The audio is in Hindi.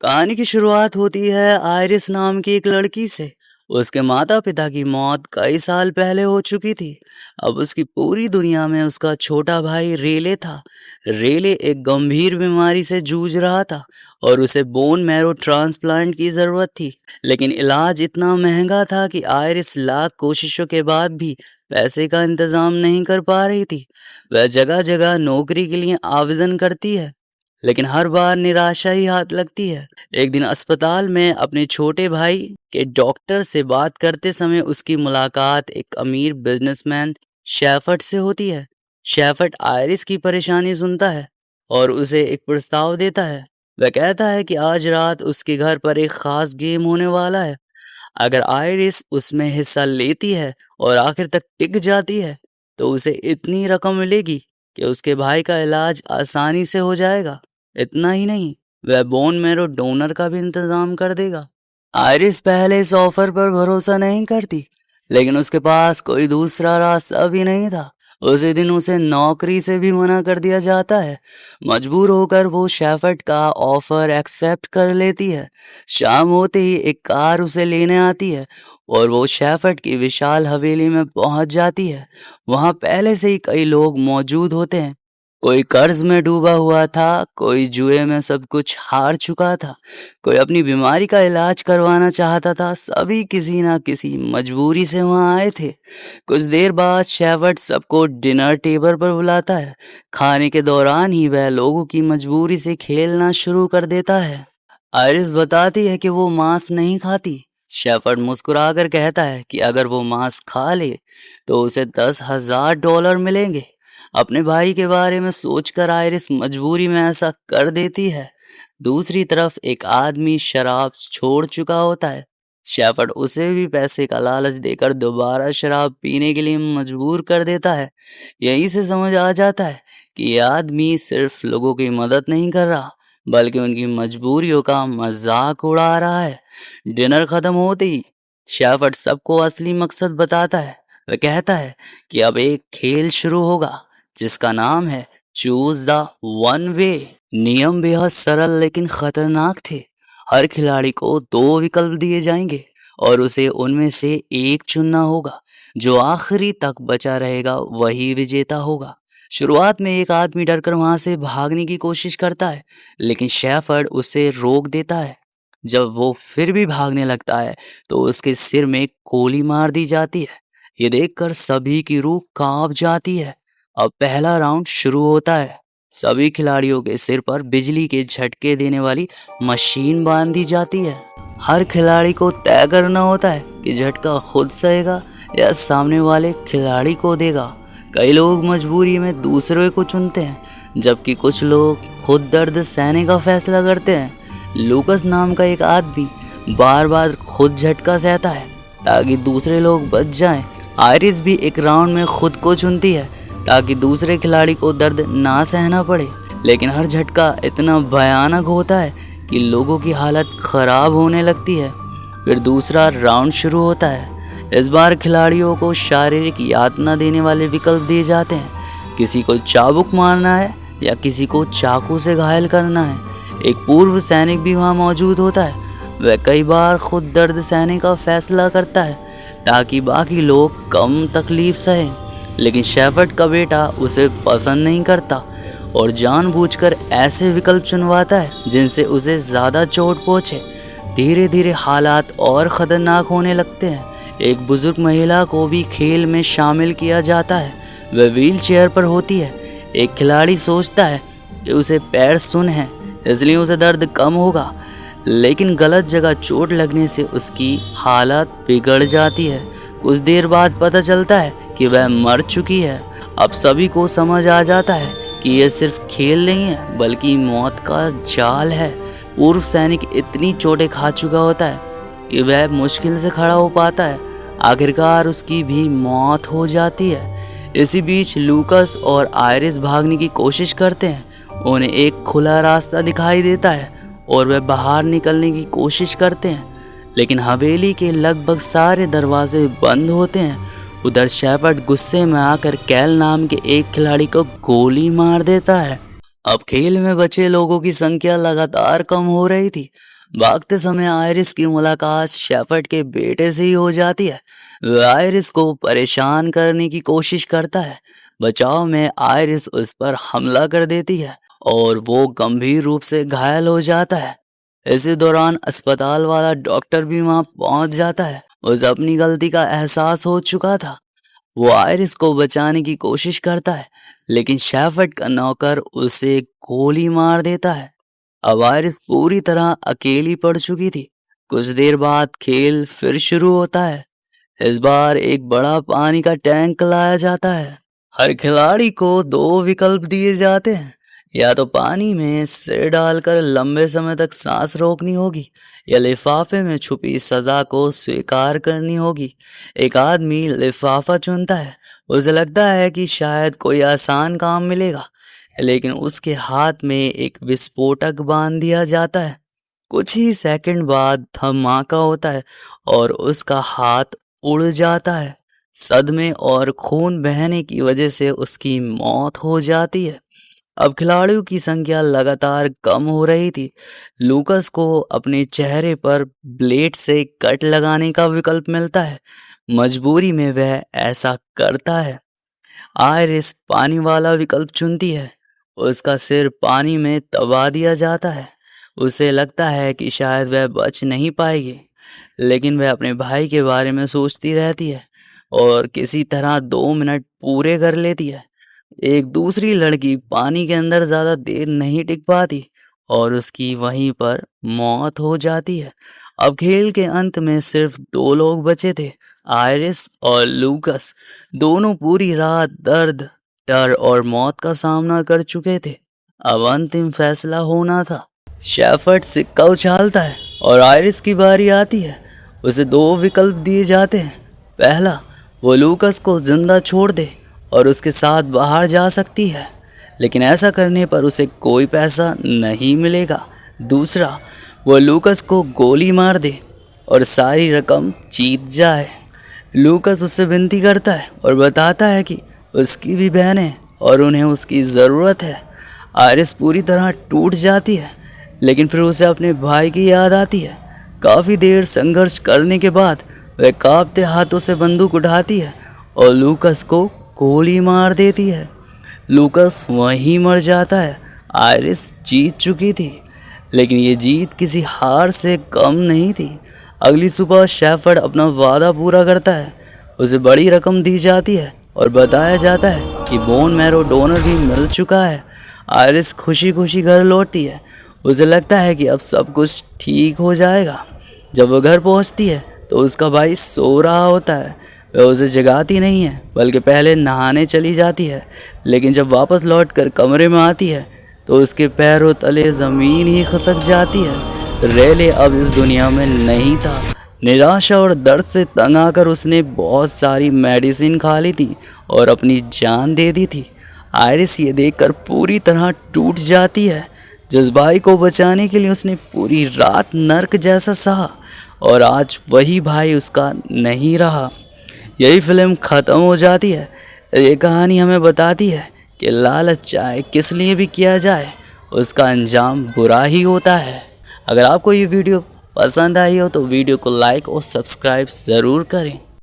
कहानी की शुरुआत होती है आयरिस नाम की एक लड़की से। उसके माता पिता की मौत कई साल पहले हो चुकी थी। अब उसकी पूरी दुनिया में उसका छोटा भाई रेले था। रेले एक गंभीर बीमारी से जूझ रहा था और उसे बोन मैरो ट्रांसप्लांट की जरूरत थी। लेकिन इलाज इतना महंगा था कि आयरिस लाख कोशिशों के बाद भी पैसे का इंतजाम नहीं कर पा रही थी। वह जगह जगह नौकरी के लिए आवेदन करती है, लेकिन हर बार निराशा ही हाथ लगती है। एक दिन अस्पताल में अपने छोटे भाई के डॉक्टर से बात करते समय उसकी मुलाकात एक अमीर बिजनेसमैन शेफर्ड से होती है। शेफर्ड आयरिस की परेशानी सुनता है और उसे एक प्रस्ताव देता है। वह कहता है कि आज रात उसके घर पर एक खास गेम होने वाला है। अगर आयरिस उसमें हिस्सा लेती है और आखिर तक टिक जाती है तो उसे इतनी रकम मिलेगी कि उसके भाई का इलाज आसानी से हो जाएगा। इतना ही नहीं, वह बोन मैरो डोनर का भी इंतजाम कर देगा। आयरिस पहले इस ऑफर पर भरोसा नहीं करती, लेकिन उसके पास कोई दूसरा रास्ता भी नहीं था। उसी दिन उसे नौकरी से भी मना कर दिया जाता है। मजबूर होकर वो शेफर्ड का ऑफर एक्सेप्ट कर लेती है। शाम होते ही एक कार उसे लेने आती है और वो शेफर्ड की विशाल हवेली में पहुंच जाती है। वहां पहले से ही कई लोग मौजूद होते हैं। कोई कर्ज में डूबा हुआ था, कोई जुए में सब कुछ हार चुका था, कोई अपनी बीमारी का इलाज करवाना चाहता था। सभी किसी ना किसी मजबूरी से वहां आए थे। कुछ देर बाद शेफर्ड सबको डिनर टेबल पर बुलाता है। खाने के दौरान ही वह लोगों की मजबूरी से खेलना शुरू कर देता है। आयरिस बताती है कि वो मांस नहीं खाती। शेफर्ड मुस्कुराकर कहता है कि अगर वो मांस खा ले तो उसे $10,000 मिलेंगे। अपने भाई के बारे में सोचकर आयरिस मजबूरी में ऐसा कर देती है। दूसरी तरफ एक आदमी शराब छोड़ चुका होता है। शेफर्ड उसे भी पैसे का लालच देकर दोबारा शराब पीने के लिए मजबूर कर देता है। यहीं से समझ आ जाता है कि यह आदमी सिर्फ लोगों की मदद नहीं कर रहा, बल्कि उनकी मजबूरियों का मजाक उड़ा रहा है। डिनर खत्म होते ही शेफर्ड सबको असली मकसद बताता है। वह कहता है कि अब एक खेल शुरू होगा जिसका नाम है चूज द वन वे। नियम बेहद सरल लेकिन खतरनाक थे। हर खिलाड़ी को 2 विकल्प दिए जाएंगे और उसे उनमें से एक चुनना होगा। जो आखिरी तक बचा रहेगा वही विजेता होगा। शुरुआत में एक आदमी डरकर वहां से भागने की कोशिश करता है, लेकिन शेफर्ड उसे रोक देता है। जब वो फिर भी भागने लगता है तो उसके सिर में गोली मार दी जाती है। ये देखकर सभी की रूह कांप जाती है। अब पहला राउंड शुरू होता है। सभी खिलाड़ियों के सिर पर बिजली के झटके देने वाली मशीन बांध दी जाती है। हर खिलाड़ी को तय करना होता है कि झटका खुद सहेगा या सामने वाले खिलाड़ी को देगा। कई लोग मजबूरी में दूसरे को चुनते हैं, जबकि कुछ लोग खुद दर्द सहने का फैसला करते हैं। लूकस नाम का एक आदमी बार बार खुद झटका सहता है ताकि दूसरे लोग बच जाएं। आयरिस भी एक राउंड में खुद को चुनती है ताकि दूसरे खिलाड़ी को दर्द ना सहना पड़े। लेकिन हर झटका इतना भयानक होता है कि लोगों की हालत खराब होने लगती है। फिर दूसरा राउंड शुरू होता है। इस बार खिलाड़ियों को शारीरिक यातना देने वाले विकल्प दिए जाते हैं। किसी को चाबुक मारना है या किसी को चाकू से घायल करना है। एक पूर्व सैनिक भी वहाँ मौजूद होता है। वह कई बार खुद दर्द सहने का फैसला करता है ताकि बाकी लोग कम तकलीफ सहें। लेकिन शेफर्ड का बेटा उसे पसंद नहीं करता और जानबूझकर ऐसे विकल्प चुनवाता है जिनसे उसे ज़्यादा चोट पहुँचे। धीरे धीरे हालात और ख़तरनाक होने लगते हैं। एक बुजुर्ग महिला को भी खेल में शामिल किया जाता है। वह व्हील चेयर पर होती है। एक खिलाड़ी सोचता है कि उसे पैर सुन है, इसलिए उसे दर्द कम होगा, लेकिन गलत जगह चोट लगने से उसकी हालत बिगड़ जाती है। कुछ देर बाद पता चलता है कि वह मर चुकी है। अब सभी को समझ आ जाता है कि यह सिर्फ खेल नहीं है बल्कि मौत का जाल है। पूर्व सैनिक इतनी चोटें खा चुका होता है कि वह मुश्किल से खड़ा हो पाता है। आखिरकार उसकी भी मौत हो जाती है। इसी बीच लूकस और आयरिस भागने की कोशिश करते हैं। उन्हें एक खुला रास्ता दिखाई देता है और वह बाहर निकलने की कोशिश करते हैं, लेकिन हवेली के लगभग सारे दरवाजे बंद होते हैं। उधर शेफर्ड गुस्से में आकर कैल नाम के एक खिलाड़ी को गोली मार देता है। अब खेल में बचे लोगों की संख्या लगातार कम हो रही थी। भागते समय आयरिस की मुलाकात शेफर्ड के बेटे से ही हो जाती है। वह आयरिस को परेशान करने की कोशिश करता है। बचाव में आयरिस उस पर हमला कर देती है और वो गंभीर रूप से घायल हो जाता है। इसी दौरान अस्पताल वाला डॉक्टर भी वहां पहुंच जाता है। उसे अपनी गलती का एहसास हो चुका था। वो आयरिस को बचाने की कोशिश करता है, लेकिन शेफर्ड का नौकर उसे गोली मार देता है। अब आयरिस पूरी तरह अकेली पड़ चुकी थी। कुछ देर बाद खेल फिर शुरू होता है। इस बार एक बड़ा पानी का टैंक लाया जाता है। हर खिलाड़ी को दो विकल्प दिए जाते हैं। या तो पानी में सिर डालकर लंबे समय तक सांस रोकनी होगी, या लिफाफे में छुपी सजा को स्वीकार करनी होगी। एक आदमी लिफाफा चुनता है। उसे लगता है कि शायद कोई आसान काम मिलेगा, लेकिन उसके हाथ में एक विस्फोटक बांध दिया जाता है। कुछ ही सेकंड बाद धमाका होता है और उसका हाथ उड़ जाता है। सदमे और खून बहने की वजह से उसकी मौत हो जाती है। अब खिलाड़ियों की संख्या लगातार कम हो रही थी। लूकस को अपने चेहरे पर ब्लेड से कट लगाने का विकल्प मिलता है। मजबूरी में वह ऐसा करता है। आयरिस पानी वाला विकल्प चुनती है। उसका सिर पानी में दबा दिया जाता है। उसे लगता है कि शायद वह बच नहीं पाएगी, लेकिन वह अपने भाई के बारे में सोचती रहती है और किसी तरह 2 मिनट पूरे कर लेती है। एक दूसरी लड़की पानी के अंदर ज्यादा देर नहीं टिक पाती और उसकी वहीं पर मौत हो जाती है। अब खेल के अंत में सिर्फ 2 लोग बचे थे, आयरिस और लूकस। दोनों पूरी रात दर्द, डर और मौत का सामना कर चुके थे। अब अंतिम फैसला होना था। शेफर्ड सिक्का उछालता है और आयरिस की बारी आती है। उसे 2 विकल्प दिए जाते हैं। पहला, वो लूकस को जिंदा छोड़ दे और उसके साथ बाहर जा सकती है, लेकिन ऐसा करने पर उसे कोई पैसा नहीं मिलेगा। दूसरा, वो लूकस को गोली मार दे और सारी रकम जीत जाए। लूकस उससे विनती करता है और बताता है कि उसकी भी बहन है और उन्हें उसकी ज़रूरत है। आयरिस पूरी तरह टूट जाती है, लेकिन फिर उसे अपने भाई की याद आती है। काफ़ी देर संघर्ष करने के बाद वह कांपते हाथों से बंदूक उठाती है और लूकस को गोली मार देती है। लूकस वहीं मर जाता है। आयरिस जीत चुकी थी, लेकिन ये जीत किसी हार से कम नहीं थी। अगली सुबह शेफर्ड अपना वादा पूरा करता है। उसे बड़ी रकम दी जाती है और बताया जाता है कि बोन मैरो डोनर भी मिल चुका है। आयरिस खुशी खुशी घर लौटती है। उसे लगता है कि अब सब कुछ ठीक हो जाएगा। जब वह घर पहुंचती है तो उसका भाई सो रहा होता है। वह उसे जगाती नहीं है, बल्कि पहले नहाने चली जाती है। लेकिन जब वापस लौटकर कमरे में आती है तो उसके पैरों तले ज़मीन ही खिसक जाती है। रेले अब इस दुनिया में नहीं था। निराशा और दर्द से तंग आकर उसने बहुत सारी मेडिसिन खा ली थी और अपनी जान दे दी थी। आयरिस ये देखकर पूरी तरह टूट जाती है। जिस भाई को बचाने के लिए उसने पूरी रात नर्क जैसा सहा, और आज वही भाई उसका नहीं रहा। यही फिल्म ख़त्म हो जाती है। ये कहानी हमें बताती है कि लालच चाहे किस लिए भी किया जाए, उसका अंजाम बुरा ही होता है। अगर आपको ये वीडियो पसंद आई हो तो वीडियो को लाइक और सब्सक्राइब ज़रूर करें।